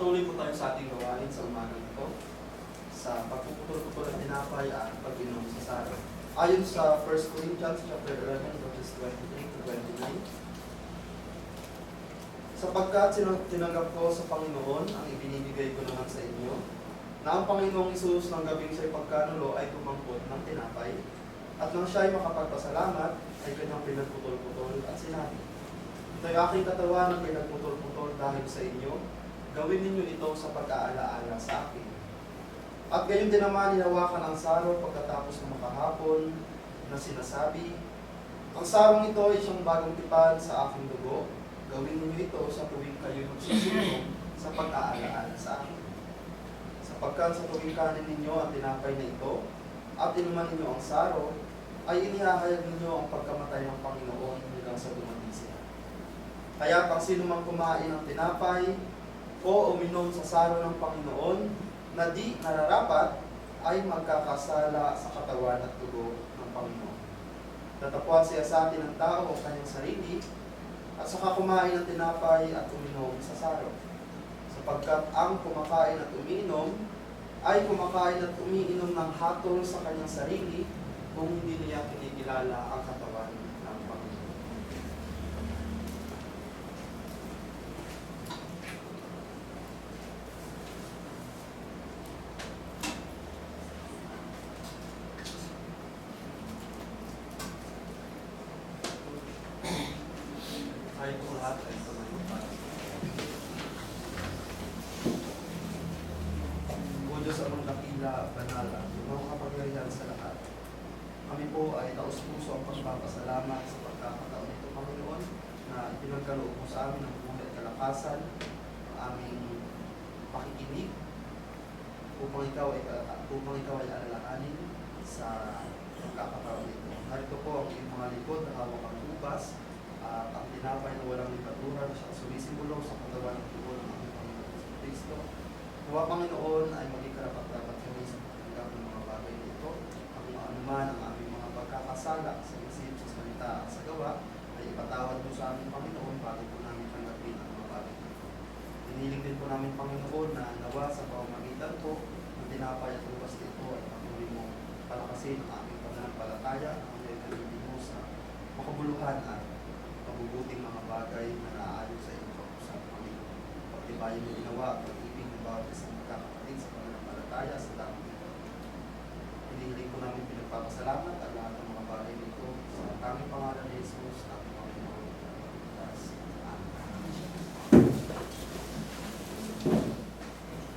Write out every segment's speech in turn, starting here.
Patuloy po tayo sa ating gawain sa umagang ito sa pagpuputol-putol ng tinapay at pag-inom sa saro. Ayon sa 1 Corinthians chapter 11 verses 23 to 29. Sapagkat tinanggap ko sa Panginoon ang ibinibigay ko naman sa inyo, na ang Panginoong Isus ng gabing siya'y pagkanulo ay tumangkot ng tinapay, at nang siya'y makapagpasalamat ay kanyang pinagputol-putol at sinabi, ito'y aking katawan na pinagputol-putol dahil sa inyo, gawin ninyo ito sa pag-aalaala sa akin. At gayon din naman hinawakan ang saro pagkatapos ng makahapon na sinasabi, ang sarong ito ay siyang bagong tipan sa aking dugo, gawin ninyo ito sa tuwing kayo magsusunog sa pag-aalaala sa akin. Sapagkat sa tuwing kanin ninyo ang tinapay na ito, at inuman ninyo ang saro, ay inihahayag ninyo ang pagkamatay ng Panginoon hanggang sa dumating siya. Kaya pag sino mang kumain ng tinapay o uminom sa saro ng Panginoon na di nararapat, ay magkakasala sa katawan at dugo ng Panginoon. Tatapuan siya sa atin ng tao ang kanyang sarili, at saka kumain ng tinapay at uminom sa saro. Sapagkat ang kumakain at umiinom ay kumakain at umiinom ng hatol sa kanyang sarili kung hindi niya kinikilala ang katawan ng Panginoon. Ay po lahat ay tumayo para. O Diyos amang dakila, banal, at makapangyarihan sa lahat. Kami po ay taus-puso ang pagpapasalamat sa pagkakataon nito, Panginoon, na ipinagkaloob mo sa amin ang buhay at kalakasan, ang aming pakikinig, upang ikaw ay alalahanin sa pagkakataon nito. Narito po ang iyong mga likod na hawak ang ubas, at ang tinapay na walang libatura na siyang sumisimbolo sa katawan ng dugo ng aming Panginoon sa Kristo. Nawa, Panginoon, ay maging karapat-dapat kami sa pagtanggap ng mga bagay nito. Ang anuman ang aming mga pagkakasala sa isip, sa salita at sa gawa, ay ipatawad mo sa aming Panginoon bago po namin tanggapin ang mga bagay nito. Hiniling din po namin, Panginoon, na nawa sa pamamagitan po ng tinapay at ubas nito ay patuloy mo palakasin ang aming pananampalataya, ang aming mo sa makabuluhan at mabubuting mga bagay na naaayon sa iyong pag-usap, Panginoon. Pagtibayin mo ginawa at pag-ibig ng bawat isang magkakapatid sa pananampalataya sa dami nito. Hinihiling po namin pinagpapasalamat at lahat ng mga bagay nito sa tanging pangalan ni Jesus, aming Panginoon.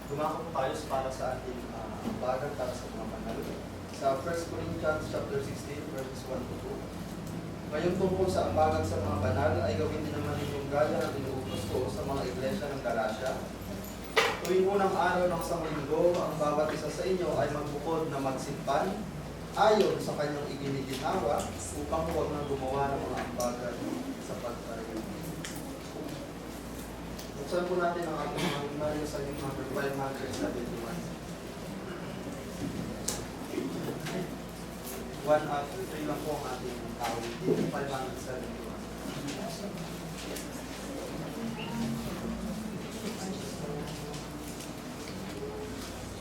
Dumako po tayo para sa ating bagal para sa mga banal. Sa 1 Corinthians chapter 16 verses 1 to 2. Ngayong tungkol sa ambagan sa mga banal ay gawin din naman ninyong gaya ng inuutos ko sa mga iglesia ng Galacia. Tuwing unang araw ng Sanglinggo, ang bawat isa sa inyo ay magbukod na magsimpan ayon sa kanyang iginiginawa upang huwag na gumawa ng mga ambagan sa pagpareho. Buksan po natin ang ating mga Mario sa number 571. 1 at 3 lang po ang ating tawag dito, 571.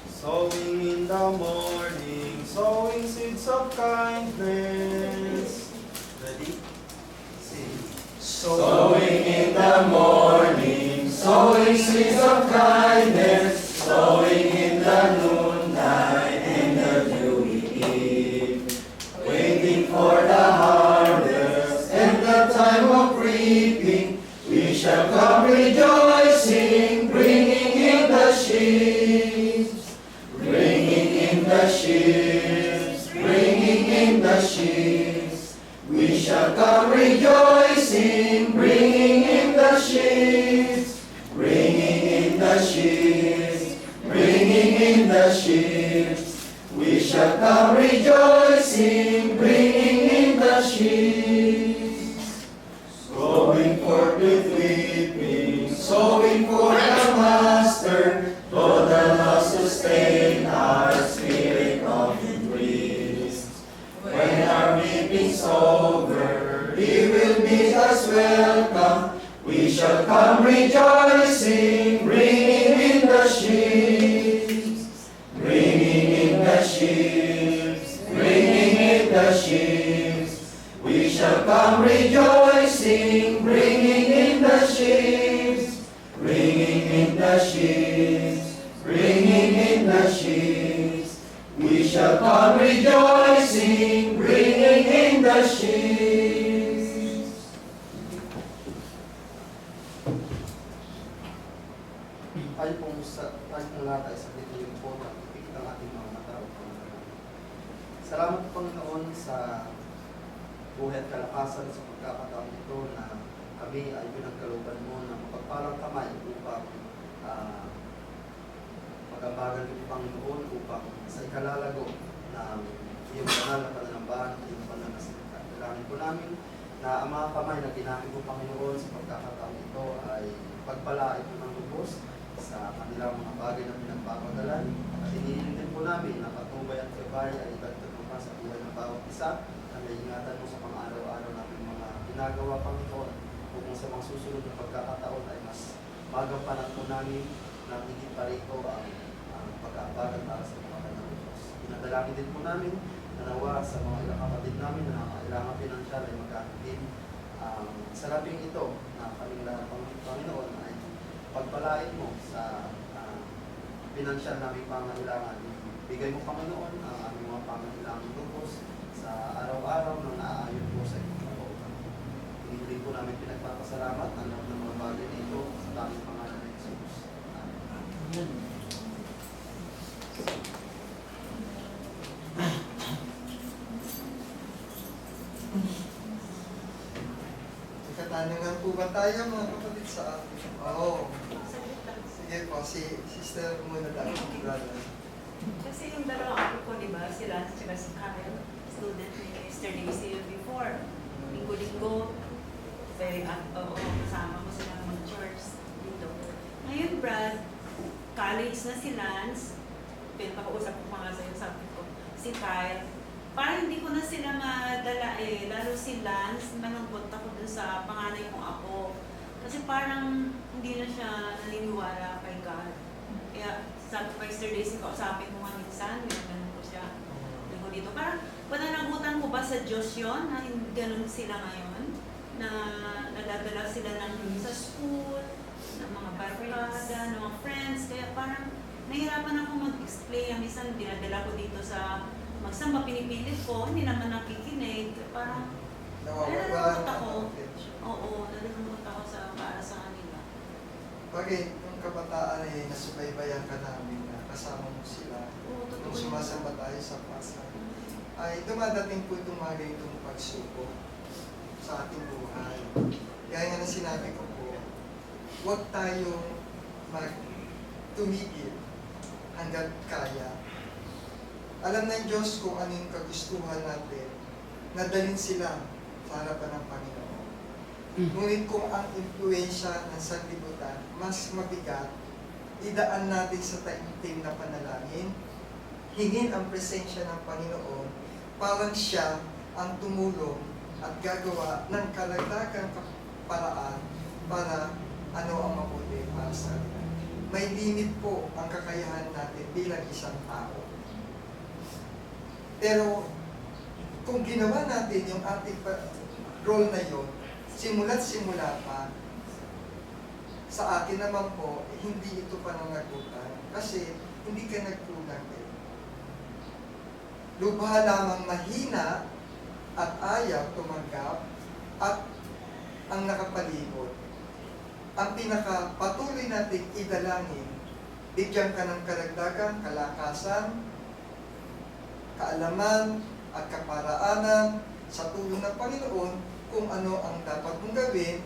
Sowing in the morning, sowing seeds of kindness. Ready? Sing. Sowing in the morning, sowing seeds of kindness, sowing in the noontide and the dewy eve, waiting for the harvest and the time of reaping, we shall come rejoicing, bringing in the sheaves, bringing in the sheaves, bringing in the sheaves. We shall come rejoicing, bringing in the sheaves, bringing in the sheaves, bringing in the sheaves. We shall come rejoicing, bringing in the sheaves. Going forth with weeping, sowing for the Master, though the loss sustain our spirit of increase. When our weeping's over, He will bid us welcome. We shall come rejoicing, bringing in the sheaves, bringing in the sheaves. We shall come rejoicing, bringing in the sheaves. Tayo pong lahat ay saglit na yung po at ipikit ang ating mga mata o pangalan. Salamat po, Panginoon, sa buhay at kalakasan sa pagkakataon ito na kami ay pinagkalooban mo ng mapagpalang kamay upang magambagan ito, Panginoon, upang sa ikalalago ng iyong banal na pananambahan at iyong banal na salita. Dalangin po namin na ang mga kamay na ginamit po, Panginoon, sa pagkakataon ito ay pagpalain po ng lubos sa kanilang mga bagay na pinagpapagalan. At inihiling din po namin na patnubay at gabay ay idagdag mo pa sa buhay ng bawat isa na may ingatan mo sa pang-araw-araw namin mga ginagawa, Panginoon, upang sa mga susunod na pagkakataon ay mas magampanan po namin na higit pa rito ang pag-aabagan para sa mga ng Diyos. Pinadalangin din po namin na nawa sa mga ilang kapatid namin na nakakailangan pinansyal ay magkakaroon din sa labing ito na kaming lahat, Panginoon, ay pagpalain mo sa pinansyal naming pangangailangan. Bigay mo, Panginoon, ang aming mga pangangailangan lubos sa araw-araw na naaayon po sa iyong kalooban. Hinihiling po namin pinagpapasalamat ang lahat ng mga bagay na ito sa tanging pangalan ng Jesus. Amen. Katanungan po ba tayo mga kapatid sa atin? Oo. Sige po, si sister muna lang, brother. Kasi yung dalawang apo ko, di ba, si Lance at si Kyle, student ni Mr. Daisy before. Linggo-linggo, kasama ko sila mag-church dito. Ngayon, Brad, college na si Lance, pinapakausap ko pa nga sa'yo, sabi ko, si Kyle, parang hindi ko na sila madala lalo si Lance, malungkot ako dun sa panganay kong apo. Kasi parang hindi na siya naniniwala kay God. Kaya sabi ko kay Sir Daisy, kausapin mo nga minsan, ganun ko siya. Linggo dito. Parang pananagutan ko ba sa Diyos yun, na ganun sila ngayon? Na nadadala sila ng sa school, ng mga barkada, ng mga friends. Kaya parang nahihirapan ako mag-explain. Minsan dinadala ko dito sa magsamba, pinipilit ko, hindi naman nakikinig. Parang nalulungkot ako. Oo, nalulungkot ako para sa kanila. Bakit yung kabataan ay nasubaybayan ka namin na kasama mo sila Oo, totoo. nung sumasamba tayo sa pasal, ay dumadating po itong mga ganitong pagsubok sa ating buhay. Kaya nga na sinabi ko po, huwag tayong tumigil hanggat kaya. Alam ng Diyos kung ano yung kagustuhan natin na dalhin sila sa harapan ng Panginoon. Ngunit kung ang impluensya ng sanlibutan mas mabigat, idaan natin sa taimtim na panalangin, hingin ang presensya ng Panginoon, parang siya ang tumulong at gagawa ng kalagdagang paraan para ano ang mabuti para sa kanila. May limit po ang kakayahan natin bilang isang tao. Pero kung ginawa natin yung ating role na yun, simula't simula pa, sa akin naman po, hindi ito pananagutan kasi hindi ka nagkulang eh. Lubha lamang mahina at ayaw tumanggap at ang nakapalibot. Ang pinakapatuloy nating idalangin, bigyan ka ng karagdagang kalakasan, kaalaman at kaparaanan sa tulong ng Panginoon kung ano ang dapat mong gawin